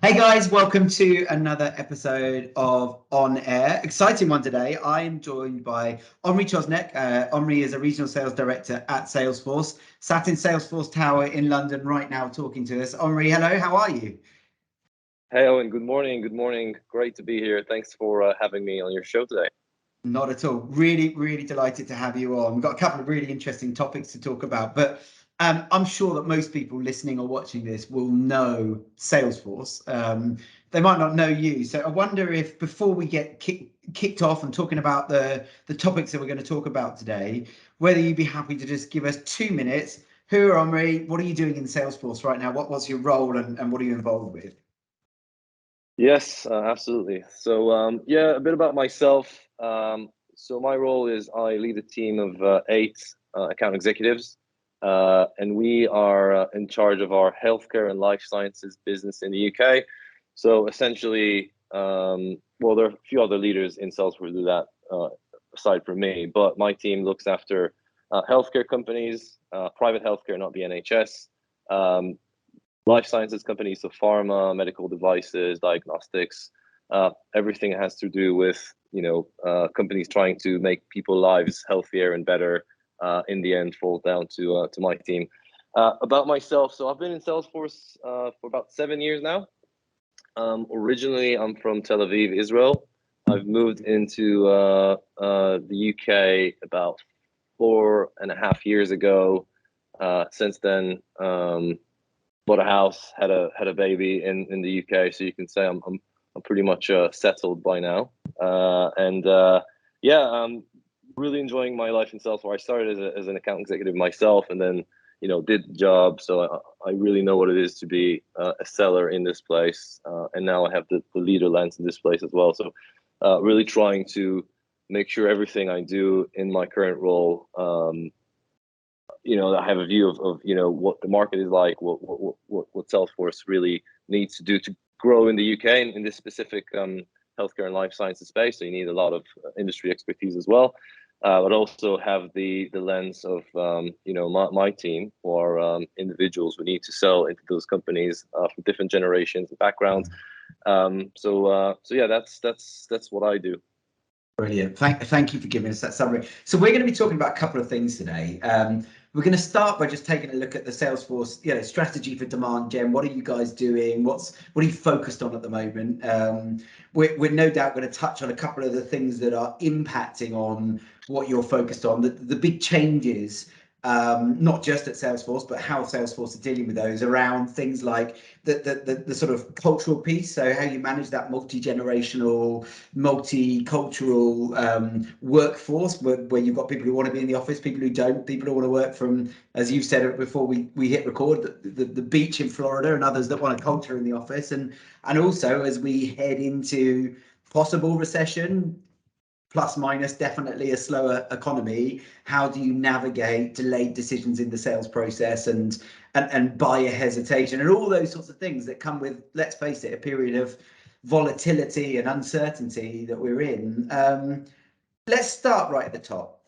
Hey guys, welcome to another episode of On Air. Exciting one today. I am joined by Omri Chosnek. Omri is a regional sales director at Salesforce, sat in Salesforce Tower in London right now talking to us. Omri, hello, how are you? Hey Owen, good morning. Good morning. Great to be here. Thanks for having me on your show today. Not at all. Really, really delighted to have you on. We've got a couple of really interesting topics to talk about, but I'm sure that most people listening or watching this will know Salesforce. They might not know you. So I wonder if before we get kicked off and talking about the topics that we're going to talk about today, whether you'd be happy to just give us 2 minutes. Who are Omri? What are you doing in Salesforce right now? What's your role and what are you involved with? Yes, absolutely. So yeah, a bit about myself. So my role is I lead a team of 8 account executives, and we are in charge of our healthcare and life sciences business in the UK. So essentially, well, there are a few other leaders in Salesforce who do that aside from me, but my team looks after healthcare companies, private healthcare, not the NHS. Life sciences companies, so pharma, medical devices, diagnostics, everything has to do with companies trying to make people's lives healthier and better. In the end, falls down to my team. About myself, so I've been in Salesforce for about 7 years now. Originally, I'm from Tel Aviv, Israel. I've moved into the UK about 4.5 years ago. Since then, bought a house, had a baby in the UK, so you can say I'm pretty much settled by now. And yeah, I'm really enjoying my life in Salesforce. I started as an account executive myself, and then did the job, so I really know what it is to be a seller in this place, and now I have the leader lens in this place as well. So really trying to make sure everything I do in my current role, I have a view of what the market is like, what Salesforce really needs to do to grow in the UK in this specific healthcare and life sciences space. So you need a lot of industry expertise as well, but also have the lens of my team, or individuals who need to sell into those companies from different generations and backgrounds. So yeah, that's what I do. Brilliant. Thank you for giving us that summary. So we're going to be talking about a couple of things today. We're going to start by just taking a look at the Salesforce, strategy for demand gen. What are you guys doing? What are you focused on at the moment? We're no doubt going to touch on a couple of the things that are impacting on what you're focused on. The big changes, not just at Salesforce, but how Salesforce are dealing with those around things like the sort of cultural piece. So how you manage that multi-generational, multicultural workforce, where you've got people who want to be in the office, people who don't, people who want to work from, as you've said before we hit record, the beach in Florida, and others that want a culture in the office. And also as we head into possible recession, plus minus definitely a slower economy, how do you navigate delayed decisions in the sales process and buyer hesitation and all those sorts of things that come with, let's face it, a period of volatility and uncertainty that we're in. Let's start right at the top.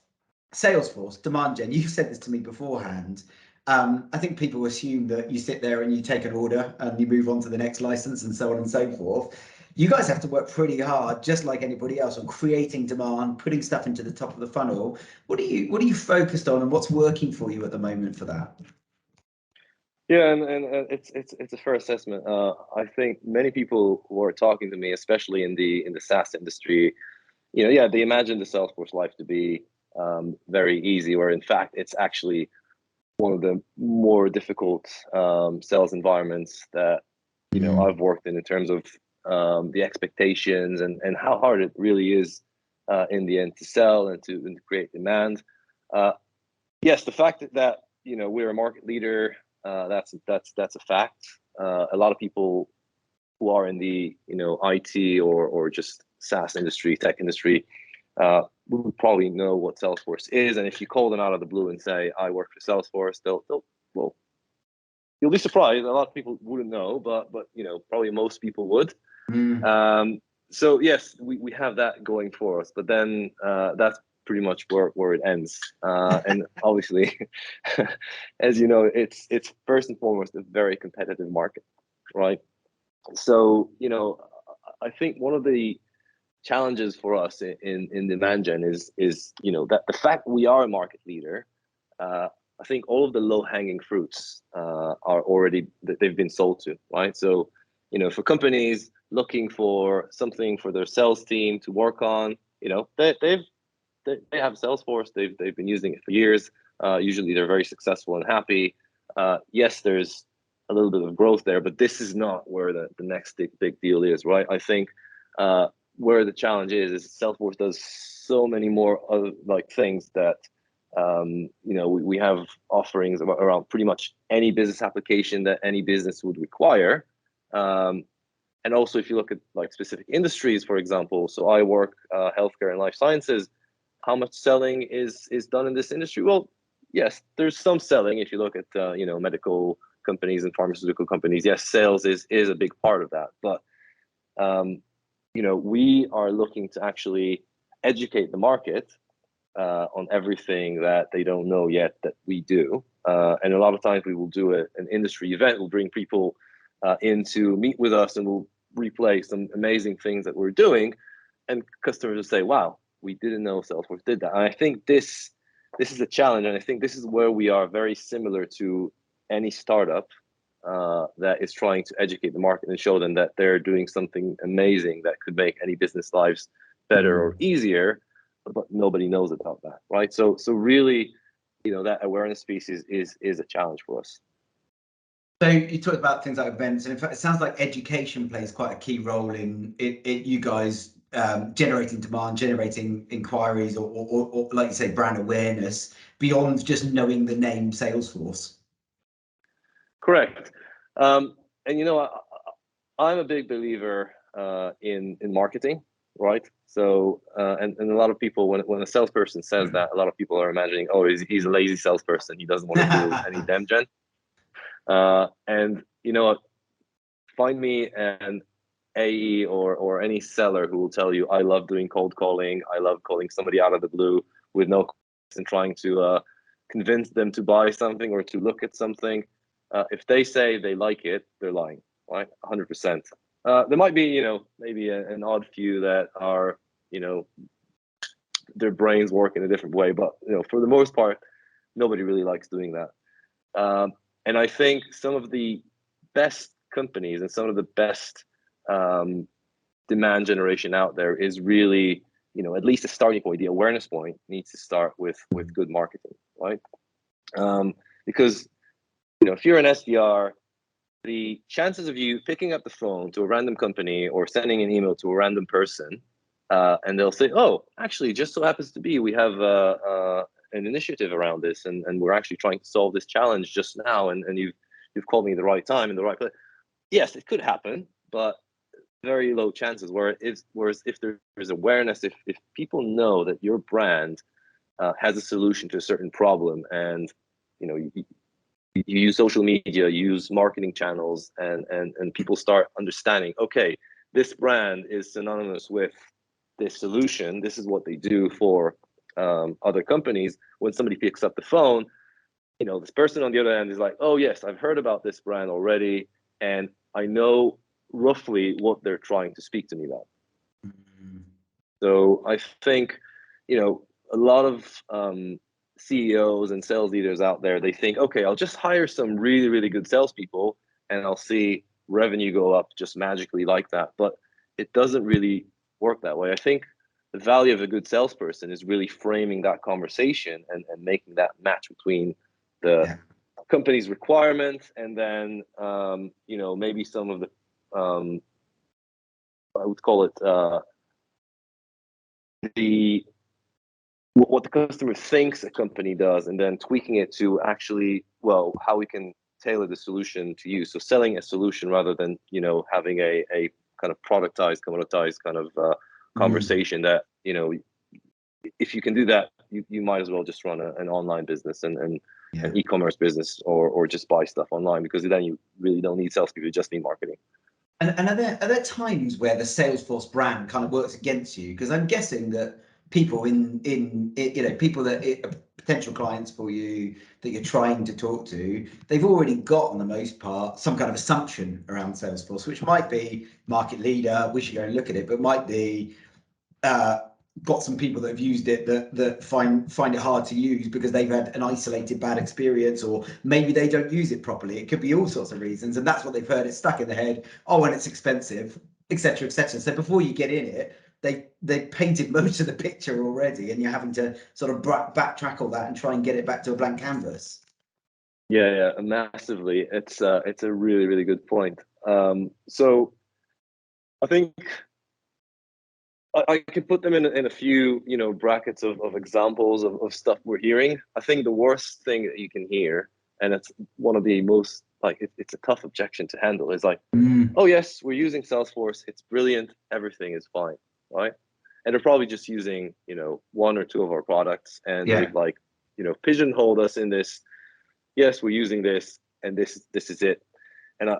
Salesforce, demand gen. You've said this to me beforehand. I think people assume that you sit there and you take an order and you move on to the next license and so on and so forth. You guys have to work pretty hard, just like anybody else, on creating demand, putting stuff into the top of the funnel. What are you focused on, and what's working for you at the moment for that? Yeah, and it's a fair assessment. I think many people who are talking to me, especially in the SaaS industry, yeah, they imagine the Salesforce life to be very easy, where in fact it's actually one of the more difficult sales environments that I've worked in terms of the expectations and how hard it really is in the end to sell and to create demand. Yes, the fact that we're a market leader, that's a fact. A lot of people who are in the IT or just SaaS industry, tech industry, would probably know what Salesforce is. And if you call them out of the blue and say, I work for Salesforce, they'll well, you'll be surprised. A lot of people wouldn't know, but probably most people would. So yes, we have that going for us, but then that's pretty much where it ends. And obviously, as you know, it's first and foremost a very competitive market, right? So, I think one of the challenges for us in demand gen is that the fact we are a market leader. I think all of the low hanging fruits are already they've been sold to, right? So, for companies looking for something for their sales team to work on, they have Salesforce. They've been using it for years. Usually, they're very successful and happy. Yes, there's a little bit of growth there, but this is not where the next big deal is, right? I think where the challenge is Salesforce does so many more other things that we have offerings around pretty much any business application that any business would require. And also, if you look at specific industries, for example, so I work healthcare and life sciences. How much selling is done in this industry? Well, yes, there's some selling. If you look at medical companies and pharmaceutical companies, yes, sales is a big part of that. But we are looking to actually educate the market on everything that they don't know yet that we do. And a lot of times we will do an industry event. We'll bring people in to meet with us, and we'll replay some amazing things that we're doing. And customers will say, wow, we didn't know Salesforce did that. And I think this is a challenge. And I think this is where we are very similar to any startup that is trying to educate the market and show them that they're doing something amazing that could make any business lives better or easier, but nobody knows about that, right? So really, that awareness piece is a challenge for us. So you talked about things like events, and in fact, it sounds like education plays quite a key role in you guys generating demand, generating inquiries, or like you say, brand awareness beyond just knowing the name Salesforce. Correct. And I'm a big believer in marketing, right? So and a lot of people, when a salesperson says that, a lot of people are imagining, oh, he's a lazy salesperson. He doesn't want to do any dem gen. And find me an AE or any seller who will tell you, I love doing cold calling. I love calling somebody out of the blue with no and trying to convince them to buy something or to look at something. If they say they like it, they're lying, right? 100%. There might be, maybe an odd few that are, their brains work in a different way, but for the most part, nobody really likes doing that. And I think some of the best companies and some of the best demand generation out there is really, at least a starting point. The awareness point needs to start with good marketing, right? Because if you're an SDR, the chances of you picking up the phone to a random company or sending an email to a random person, and they'll say, oh, actually, just so happens to be, we have an initiative around this, and we're actually trying to solve this challenge just now, and you've called me the right time in the right place. Yes, it could happen, but very low chances. Whereas if there's awareness, if people know that your brand has a solution to a certain problem, and you use social media, use marketing channels, and people start understanding, okay, this brand is synonymous with this solution. This is what they do for other companies. When somebody picks up the phone, this person on the other end is like, oh yes, I've heard about this brand already, and I know roughly what they're trying to speak to me about. Mm-hmm. So I think, a lot of CEOs and sales leaders out there, they think, okay, I'll just hire some really, really good salespeople and I'll see revenue go up just magically like that. But it doesn't really work that way. I think the value of a good salesperson is really framing that conversation and making that match between the company's requirements and then, maybe some of the, I would call it what the customer thinks a company does, and then tweaking it to actually, how we can tailor the solution to you. So selling a solution rather than, having a kind of productized, commoditized kind of conversation that, if you can do that, you might as well just run an online business and an e-commerce business or just buy stuff online, because then you really don't need salespeople, you just need marketing. And are there times where the Salesforce brand kind of works against you? Because I'm guessing that people people that potential clients for you that you're trying to talk to, they've already got, on the most part, some kind of assumption around Salesforce, which might be market leader, we should go and look at it, but might be got some people that have used it that find it hard to use because they've had an isolated bad experience, or maybe they don't use it properly. It could be all sorts of reasons, and that's what they've heard. It's stuck in their head. Oh, and it's expensive, etc., etc. So before you get in it, they've painted most of the picture already, and you're having to sort of backtrack all that and try and get it back to a blank canvas. Yeah, massively. It's a really, really good point. So I think I could put them in a few, brackets of examples of stuff we're hearing. I think the worst thing that you can hear, and it's one of the most, it's a tough objection to handle, is like, oh yes, we're using Salesforce, it's brilliant, everything is fine, right? And they're probably just using, one or two of our products, and they've pigeonholed us in this. Yes, we're using this, and this is it. And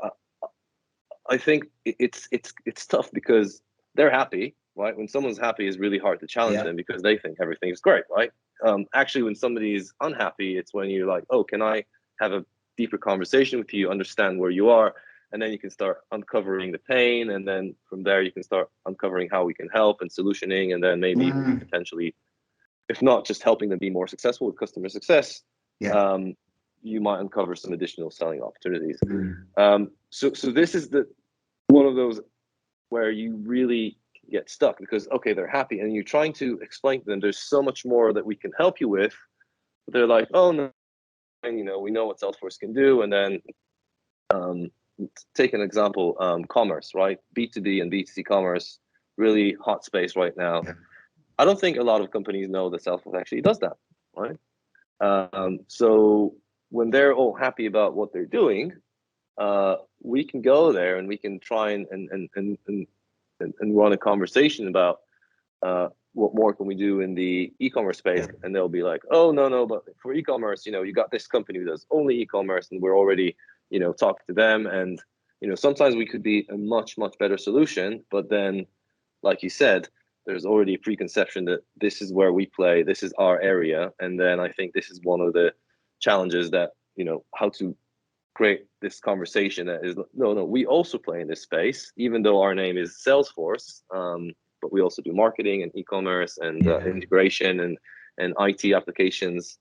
I think it's tough because they're happy. Right, when someone's happy, it's really hard to challenge them because they think everything is great, right? Actually, when somebody is unhappy, it's when you're like, oh, can I have a deeper conversation with you, understand where you are, and then you can start uncovering the pain, and then from there you can start uncovering how we can help and solutioning, and then maybe potentially, if not just helping them be more successful with customer success, you might uncover some additional selling opportunities. So this is one of those where you really get stuck because, okay, they're happy, and you're trying to explain to them there's so much more that we can help you with, but they're like, oh no, and we know what Salesforce can do. And then take an example, commerce, right? B2B and B2C commerce, really hot space right now. I don't think a lot of companies know that Salesforce actually does that, right? So when they're all happy about what they're doing, we can go there and we can try and run a conversation about what more can we do in the e-commerce space, and they'll be like, oh no, but for e-commerce, you got this company who does only e-commerce, and we're already talking to them, and sometimes we could be a much better solution, but then, like you said, there's already a preconception that this is where we play, this is our area, and then I think this is one of the challenges that how to create this conversation that is, no, we also play in this space, even though our name is Salesforce, but we also do marketing and e-commerce and integration and IT applications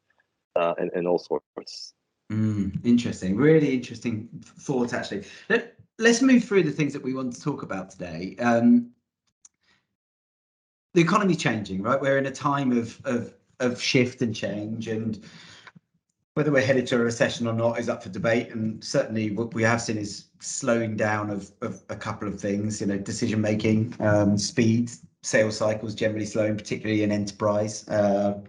and all sorts. Interesting, really interesting thought, actually. Let's move through the things that we want to talk about today. The economy's changing, right? We're in a time of shift and change, and whether we're headed to a recession or not is up for debate, and certainly what we have seen is slowing down of a couple of things, decision making, speed, sales cycles generally slowing, particularly in enterprise, and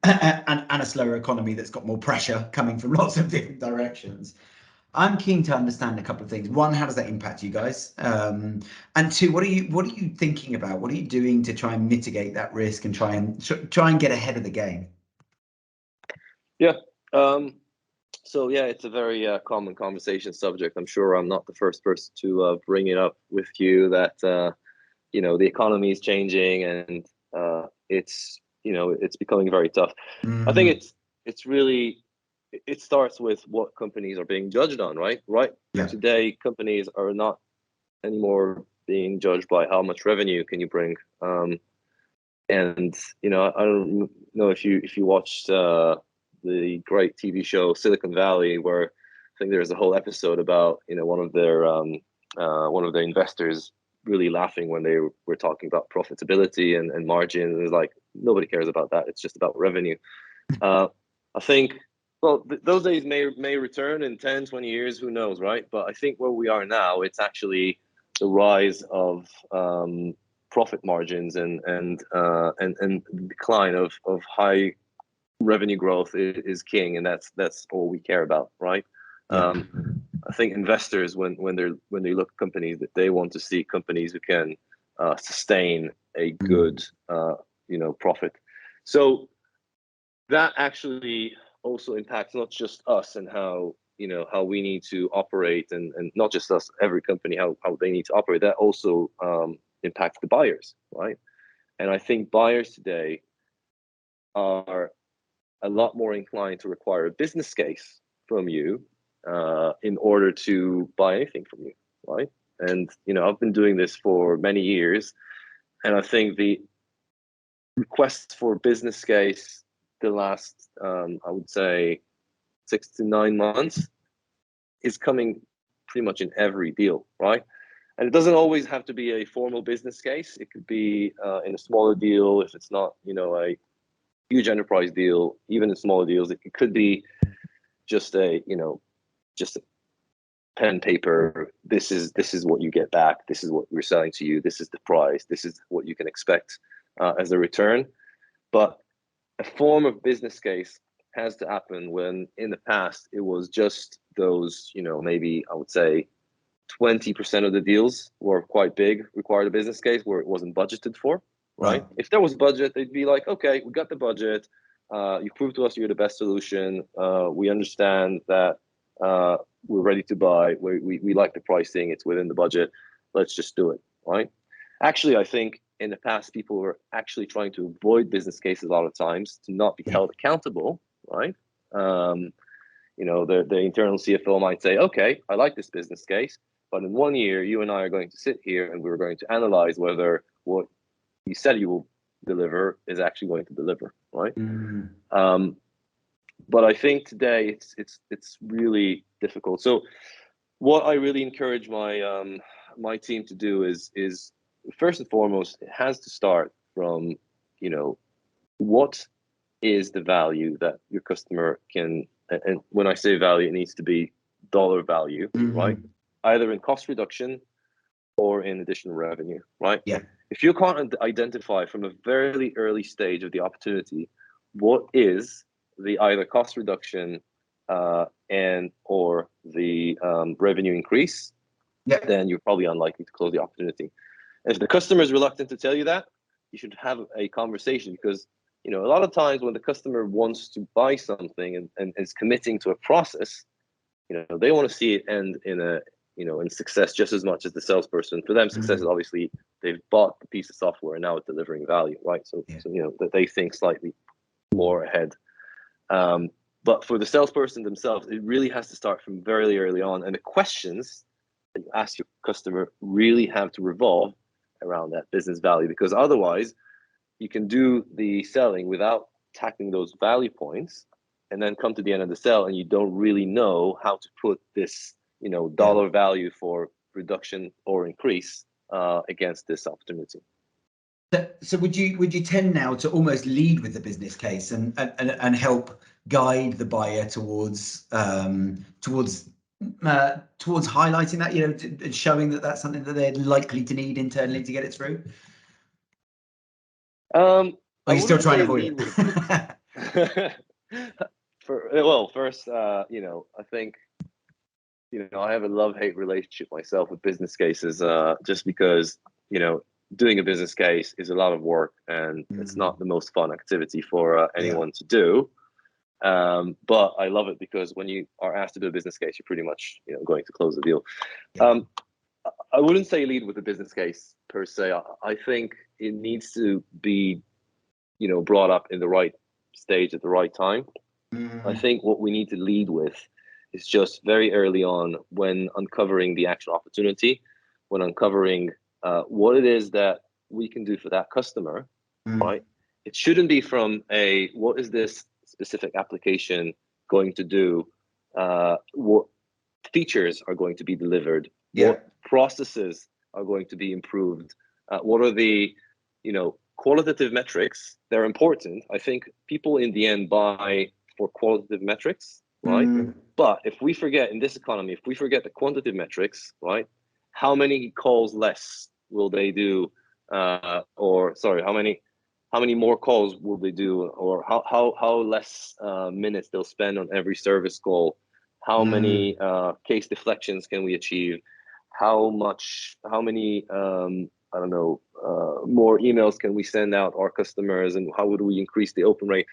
a slower economy that's got more pressure coming from lots of different directions. I'm keen to understand a couple of things. One, how does that impact you guys? And two, what are you thinking about? What are you doing to try and mitigate that risk and try and get ahead of the game? So it's a very common conversation subject. I'm sure I'm not the first person to bring it up with you that the economy is changing, and it's becoming very tough. I think it's really, it starts with what companies are being judged on, right? Today, companies are not anymore being judged by how much revenue can you bring, and I don't know if you watched the great TV show Silicon Valley, where I think there's a whole episode about one of their investors really laughing when they were talking about profitability and margin, and it's like, nobody cares about that, it's just about revenue. I think, well, those days may return in 10-20 years, who knows, right? But I think where we are now, it's actually the rise of profit margins and decline of high revenue growth is king, and that's all we care about, right? I think investors, when they look at companies, that they want to see companies who can sustain a good profit. So that actually also impacts not just us and how we need to operate, and not just us, every company, how they need to operate. That also impacts the buyers, right? And I think buyers today are a lot more inclined to require a business case from you in order to buy anything from you, right? And I've been doing this for many years, and I think the requests for business case the last I would say 6 to 9 months is coming pretty much in every deal, right? And it doesn't always have to be a formal business case. It could be in a smaller deal if it's not a huge enterprise deal. Even in smaller deals, it could be just a pen and paper. This is what you get back. This is what we're selling to you. This is the price. This is what you can expect as a return. But a form of business case has to happen when in the past it was just those, maybe I would say 20% of the deals were quite big, required a business case where it wasn't budgeted for, right? If there was budget, they'd be like, okay, we got the budget. You proved to us you're the best solution. We understand that we're ready to buy. We like the pricing. It's within the budget. Let's just do it, right? Actually, I think in the past, people were actually trying to avoid business cases a lot of times to not be held accountable, right? The internal CFO might say, okay, I like this business case, but in 1 year, you and I are going to sit here and we're going to analyze whether what you said you will deliver is actually going to deliver, right? But I think today it's really difficult. So what I really encourage my team to do is first and foremost, it has to start from, what is the value that your customer can, and when I say value, it needs to be dollar value, right? Either in cost reduction or in additional revenue, right? Yeah. If you can't identify from a very early stage of the opportunity, what is the either cost reduction and or the revenue increase, then you're probably unlikely to close the opportunity. If the customer is reluctant to tell you that, you should have a conversation, because a lot of times when the customer wants to buy something and is committing to a process, they want to see it end in success just as much as the salesperson. For them, success is obviously they've bought the piece of software and now it's delivering value, right? So that they think slightly more ahead. But for the salesperson themselves, it really has to start from very early on, and the questions that you ask your customer really have to revolve around that business value, because otherwise you can do the selling without tackling those value points and then come to the end of the sell and you don't really know how to put this dollar value for reduction or increase against this opportunity. So would you tend now to almost lead with the business case and help guide the buyer towards highlighting that, and showing that that's something that they're likely to need internally to get it through? Are you still trying to avoid it? First, I think I have a love-hate relationship myself with business cases, just because doing a business case is a lot of work and it's not the most fun activity for anyone to do. But I love it because when you are asked to do a business case, you're pretty much going to close the deal. I wouldn't say lead with a business case per se. I think it needs to be brought up in the right stage at the right time. I think what we need to lead with is just very early on, when uncovering the actual opportunity, when uncovering what it is that we can do for that customer, right? It shouldn't be from what is this specific application going to do? What features are going to be delivered? What processes are going to be improved? What are the, qualitative metrics? They're important. I think people in the end buy for qualitative metrics, right? But if we forget in this economy, if we forget the quantitative metrics, right? How many calls less will they do? How many more calls will they do? Or how less minutes they'll spend on every service call? How many case deflections can we achieve? How many more emails can we send out our customers, and how would we increase the open rate?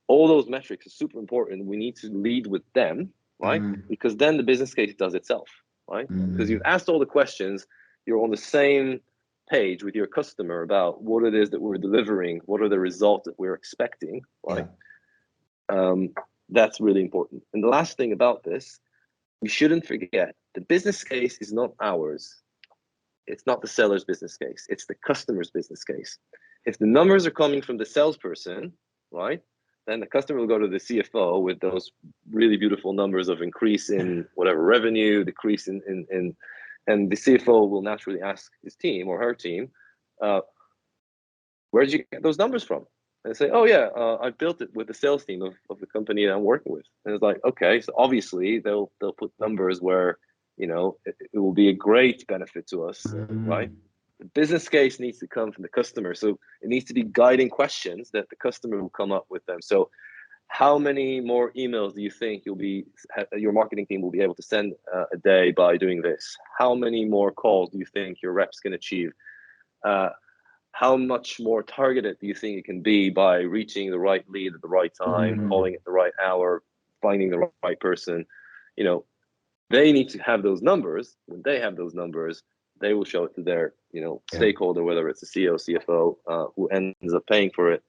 All those metrics are super important. We need to lead with them, right? Because then the business case does itself, right? Because you've asked all the questions, you're on the same page with your customer about what it is that we're delivering, what are the results that we're expecting, right? That's really important. And the last thing about this, we shouldn't forget the business case is not ours. It's not the seller's business case. It's the customer's business case. If the numbers are coming from the salesperson, right, then the customer will go to the CFO with those really beautiful numbers of increase in whatever revenue, decrease in and the CFO will naturally ask his team or her team, where did you get those numbers from? And say, oh yeah, I built it with the sales team of the company that I'm working with. And it's like, okay, so obviously they'll put numbers where, you know, it will be a great benefit to us, right? The business case needs to come from the customer. So it needs to be guiding questions that the customer will come up with them. So how many more emails do you think your marketing team will be able to send a day by doing this? How many more calls do you think your reps can achieve? How much more targeted do you think it can be by reaching the right lead at the right time, calling at the right hour, finding the right person? You know, they need to have those numbers. When they have those numbers, they will show it to their, you know, stakeholder, whether it's the CEO, CFO, who ends up paying for it.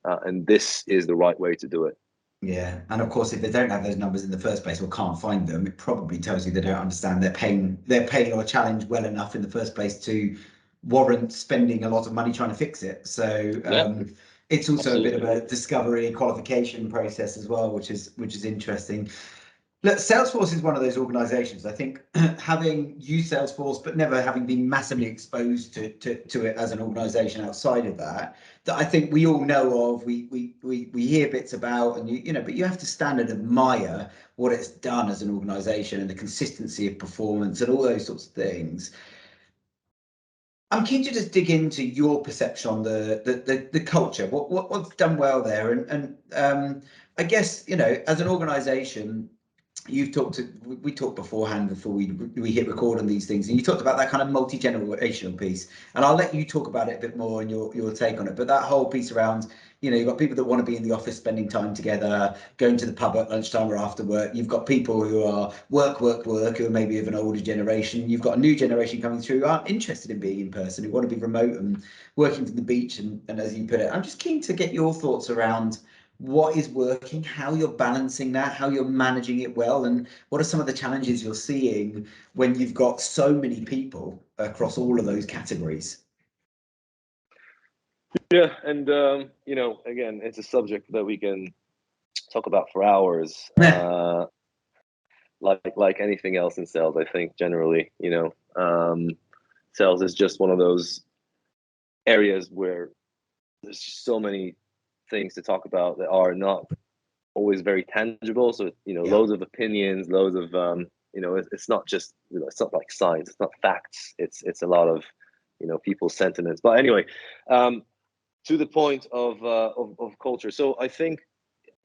And this is the right way to do it. Yeah, and of course, if they don't have those numbers in the first place or can't find them, it probably tells you they don't understand their pain or challenge well enough in the first place to warrant spending a lot of money trying to fix it. So it's also a bit of a discovery qualification process as well, which is interesting. Look, Salesforce is one of those organizations, I think, having used Salesforce, but never having been massively exposed to it as an organization outside of that I think we all know of, we hear bits about, and you know, but you have to stand and admire what it's done as an organization and the consistency of performance and all those sorts of things. I'm keen to just dig into your perception on the culture, what's done well there, and I guess, you know, as an organization, we talked beforehand before we hit record on these things, and you talked about that kind of multi-generational piece, and I'll let you talk about it a bit more and your take on it. But that whole piece around, you know, you've got people that want to be in the office spending time together, going to the pub at lunchtime or after work. You've got people who are work, who are maybe of an older generation. You've got a new generation coming through who aren't interested in being in person, who want to be remote and working from the beach, and as you put it, I'm just keen to get your thoughts around what is working, how you're balancing that, how you're managing it well, and what are some of the challenges you're seeing when you've got so many people across all of those categories. Yeah, and you know, again, it's a subject that we can talk about for hours. Like anything else in sales, I think generally, you know, sales is just one of those areas where there's just so many things to talk about that are not always very tangible. So, you know, loads of opinions, loads of, you know, it's not just, you know, it's not like science, it's not facts. It's a lot of, you know, people's sentiments. But anyway, to the point of culture. So I think,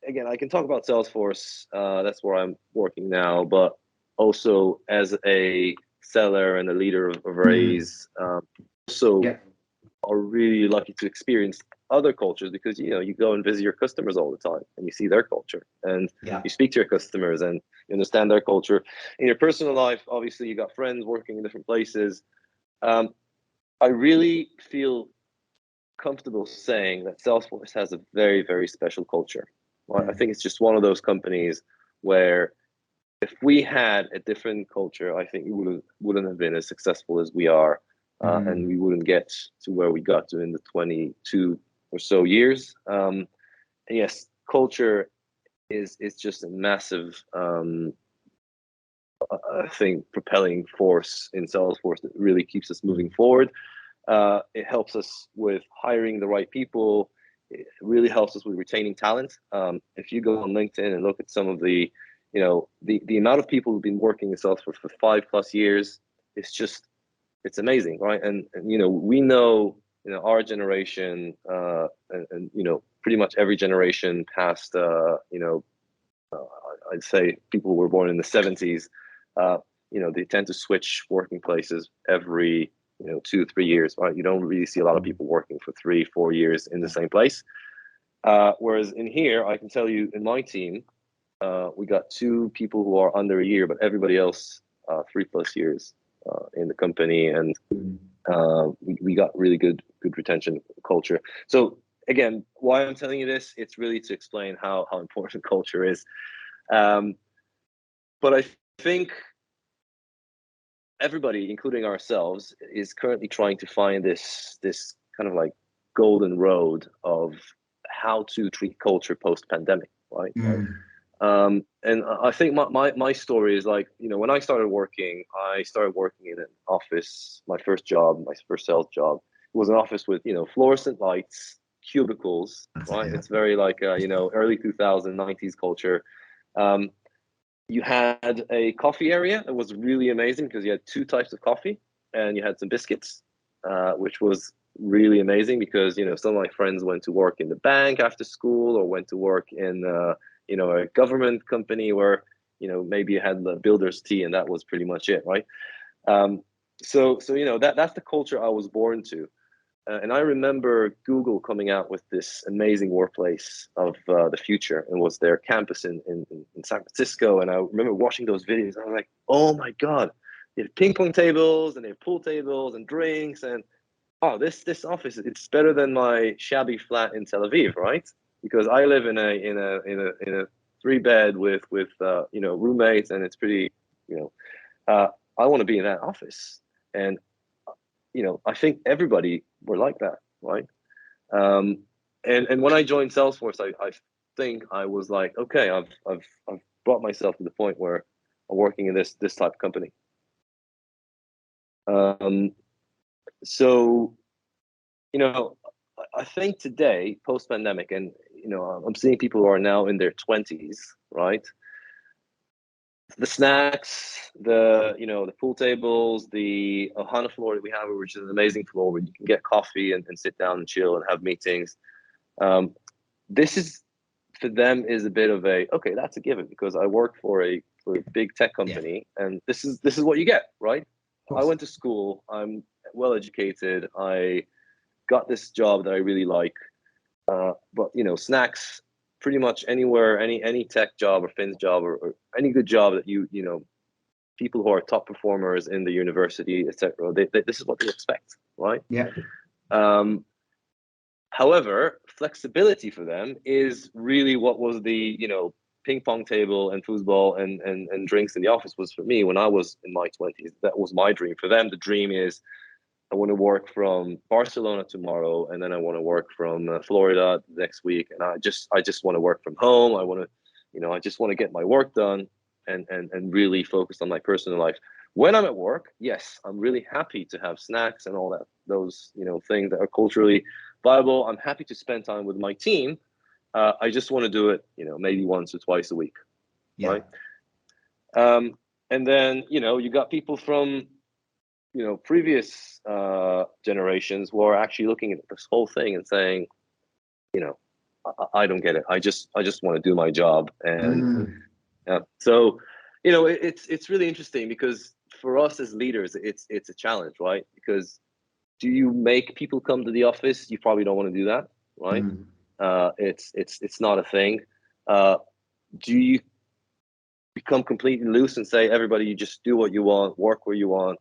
again, I can talk about Salesforce. That's where I'm working now, but also as a seller and a leader of Raise, are really lucky to experience other cultures, because, you know, you go and visit your customers all the time and you see their culture, and you speak to your customers and you understand their culture. In your personal life, obviously, you got friends working in different places. I really feel comfortable saying that Salesforce has a very, very special culture. Well, I think it's just one of those companies where if we had a different culture, I think we wouldn't have been as successful as we are. And we wouldn't get to where we got to in the 22 or so years. And yes, culture is just a massive, I think, propelling force in Salesforce that really keeps us moving forward. It helps us with hiring the right people. It really helps us with retaining talent. If you go on LinkedIn and look at some of the, you know, the amount of people who've been working in Salesforce for 5+ years, it's amazing, right? And you know, we know, you know, our generation, and you know, pretty much every generation past, you know, I'd say people who were born in the 70s, you know, they tend to switch working places every, you know, 2-3 years, right? You don't really see a lot of people working for 3-4 years in the same place. Whereas in here, I can tell you, in my team, we got 2 people who are under a year, but everybody else 3+ years in the company, and we got really good retention culture. So again, why I'm telling you this, it's really to explain how important culture is. But I think everybody, including ourselves, is currently trying to find this kind of like golden road of how to treat culture post-pandemic, right? And I think my story is like, when I started working in an office. My first job, my first sales job, was an office with fluorescent lights, cubicles, right? It's very like early 2000s, 90s culture. You had a coffee area that was really amazing because you had two types of coffee, and you had some biscuits, which was really amazing because some of my friends went to work in the bank after school, or went to work in a government company where maybe you had the builder's tea, and that was pretty much it, right? So that's the culture I was born to. And I remember Google coming out with this amazing workplace of the future, and was their campus in San Francisco. And I remember watching those videos. I was like, oh my God, they have ping pong tables, and they have pool tables and drinks. And oh, this office, it's better than my shabby flat in Tel Aviv, right? Because I live in a 3-bed with roommates, and it's pretty, I want to be in that office. And I think everybody were like that, right? And when I joined Salesforce, I think I was like, okay, I've brought myself to the point where I'm working in this type of company. So, I think today, post-pandemic, and I'm seeing people who are now in their 20s, right? The snacks, the pool tables, the Ohana floor that we have, which is an amazing floor where you can get coffee and sit down and chill and have meetings. This is, for them, is a bit of a, okay, that's a given, because I work for a big tech company, and this is what you get, right? I went to school, I'm well educated, I got this job that I really like, but snacks, pretty much anywhere, any tech job or fins job, or any good job that people who are top performers in the university, etc., this is what they expect, right? Yeah. However, flexibility for them is really what was the ping pong table and foosball and drinks in the office was for me when I was in my 20s. That was my dream. For them, the dream is, I want to work from Barcelona tomorrow, and then I want to work from Florida next week, and I just want to work from home. I want to, I just want to get my work done and really focus on my personal life. When I'm at work, yes, I'm really happy to have snacks and all that, those things that are culturally viable. I'm happy to spend time with my team. I just want to do it, maybe once or twice a week, right? And then you got people from previous generations who are actually looking at this whole thing and saying, I don't get it. I just want to do my job. And so, it's really interesting, because for us as leaders, it's a challenge, right? Because do you make people come to the office? You probably don't want to do that, right? It's not a thing. Do you become completely loose and say, everybody, you just do what you want, work where you want?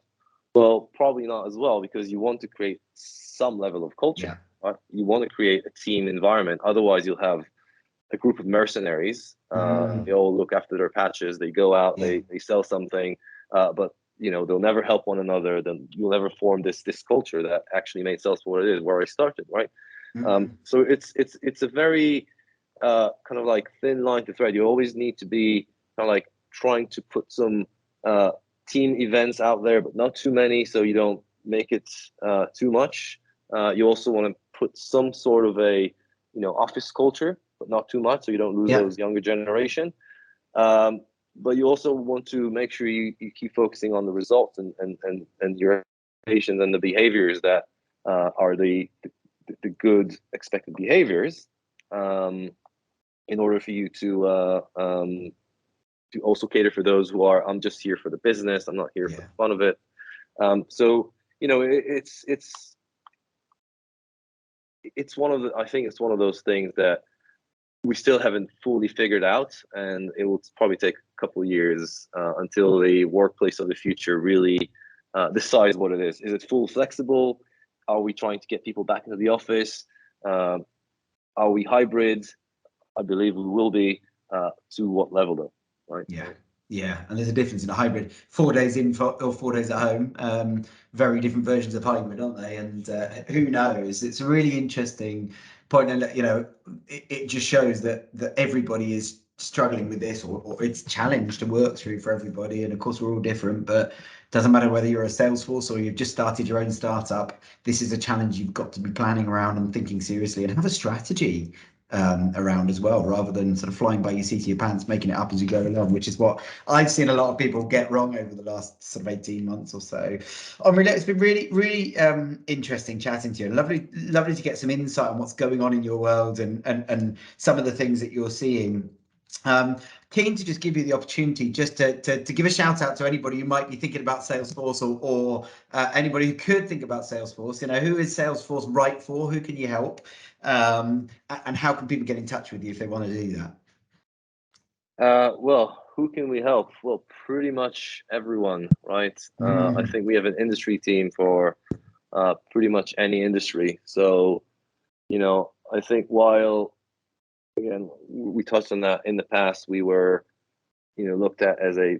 Well, probably not as well, because you want to create some level of culture. Right? You want to create a team environment. Otherwise, you'll have a group of mercenaries. They all look after their patches. They go out, they sell something, but they'll never help one another. Then you'll never form this culture that actually made Salesforce what it is, where I started, right? So it's a very kind of like thin line to thread. You always need to be kind of like trying to put some team events out there, but not too many, so you don't make it too much. You also want to put some sort of a office culture, but not too much, so you don't lose those younger generation. But you also want to make sure you keep focusing on the results and your expectations and the behaviors that are the good expected behaviors, in order for you to also cater for those who are, I'm just here for the business, I'm not here for the fun of it. So it's one of the, I think it's one of those things that we still haven't fully figured out, and it will probably take a couple of years until the workplace of the future really decides what it is. Is it full flexible? Are we trying to get people back into the office? Are we hybrid? I believe we will be. To what level though? Right. Yeah, and there's a difference in a hybrid. 4 days in or 4 days at home. Very different versions of hybrid, aren't they? And who knows? It's a really interesting point, and it just shows that everybody is struggling with this, or it's challenge to work through for everybody. And of course, we're all different, but it doesn't matter whether you're a Salesforce or you've just started your own startup. This is a challenge you've got to be planning around and thinking seriously, and have a strategy around as well, rather than sort of flying by your seat of your pants, making it up as you go along, which is what I've seen a lot of people get wrong over the last sort of 18 months or so. Omri, it's been really interesting chatting to you. Lovely to get some insight on what's going on in your world and some of the things that you're seeing. Keen to just give you the opportunity just to give a shout out to anybody who might be thinking about Salesforce, or anybody who could think about Salesforce. Who is Salesforce right for? Who can you help? And how can people get in touch with you if they want to do that? Well, who can we help? Well, pretty much everyone, right? I think we have an industry team for pretty much any industry. So, I think while, again, we touched on that in the past, we were, looked at as a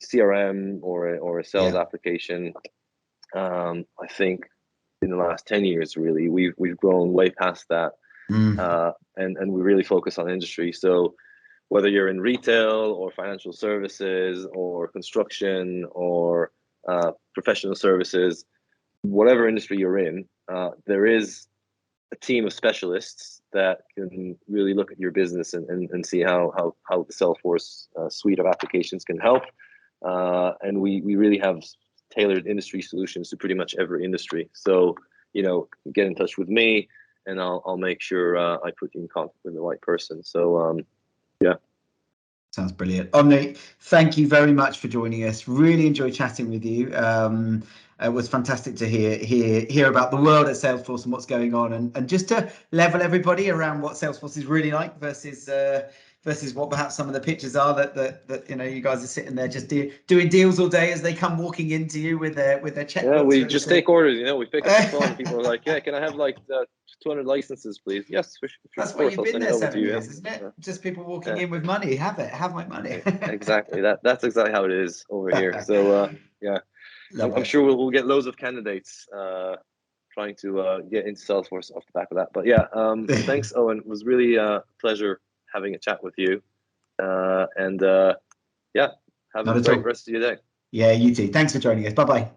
CRM or a sales application. I think in the last 10 years, really, we've grown way past that, and we really focus on industry. So whether you're in retail or financial services or construction or professional services, whatever industry you're in, there is a team of specialists that can really look at your business and see how the Salesforce suite of applications can help. And we really have tailored industry solutions to pretty much every industry. So, get in touch with me and I'll make sure I put you in contact with the right person. So, yeah. Sounds brilliant. Omri, thank you very much for joining us. Really enjoyed chatting with you. It was fantastic to hear about the world at Salesforce and what's going on, and just to level everybody around what Salesforce is really like versus what perhaps some of the pictures are that you guys are sitting there just doing deals all day as they come walking into you with their checkbooks. Yeah, we just take orders. We pick up the phone and people are like, "Yeah, can I have 200 licenses, please?" Yes, that's what you've been there 7 years, isn't it? Just people walking in with money. Have my money. Exactly. That's exactly how it is over here. So yeah, I'm sure we'll get loads of candidates trying to get into Salesforce off the back of that. But yeah, thanks, Owen. It was really a pleasure having a chat with you. And yeah, have a great rest of your day. Yeah, you too. Thanks for joining us. Bye-bye.